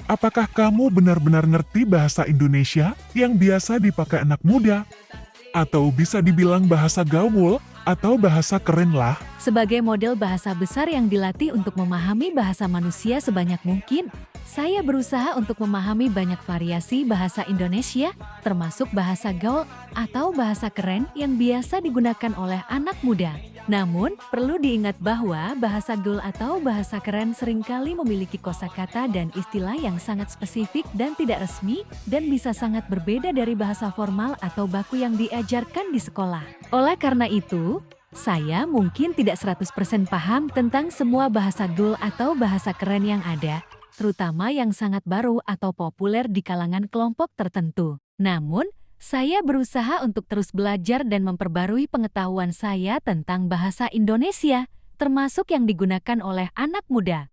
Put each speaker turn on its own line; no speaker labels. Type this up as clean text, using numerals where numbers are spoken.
Apakah kamu benar-benar ngerti bahasa Indonesia yang biasa dipakai anak muda? Atau bisa dibilang bahasa gaul atau bahasa keren lah?
Sebagai model bahasa besar yang dilatih untuk memahami bahasa manusia sebanyak mungkin, saya berusaha untuk memahami banyak variasi bahasa Indonesia, termasuk bahasa gaul atau bahasa keren yang biasa digunakan oleh anak muda. Namun, perlu diingat bahwa bahasa gaul atau bahasa keren seringkali memiliki kosakata dan istilah yang sangat spesifik dan tidak resmi, dan bisa sangat berbeda dari bahasa formal atau baku yang diajarkan di sekolah. Oleh karena itu, saya mungkin tidak 100% paham tentang semua bahasa gaul atau bahasa keren yang ada, terutama yang sangat baru atau populer di kalangan kelompok tertentu. Namun, saya berusaha untuk terus belajar dan memperbarui pengetahuan saya tentang bahasa Indonesia, termasuk yang digunakan oleh anak muda.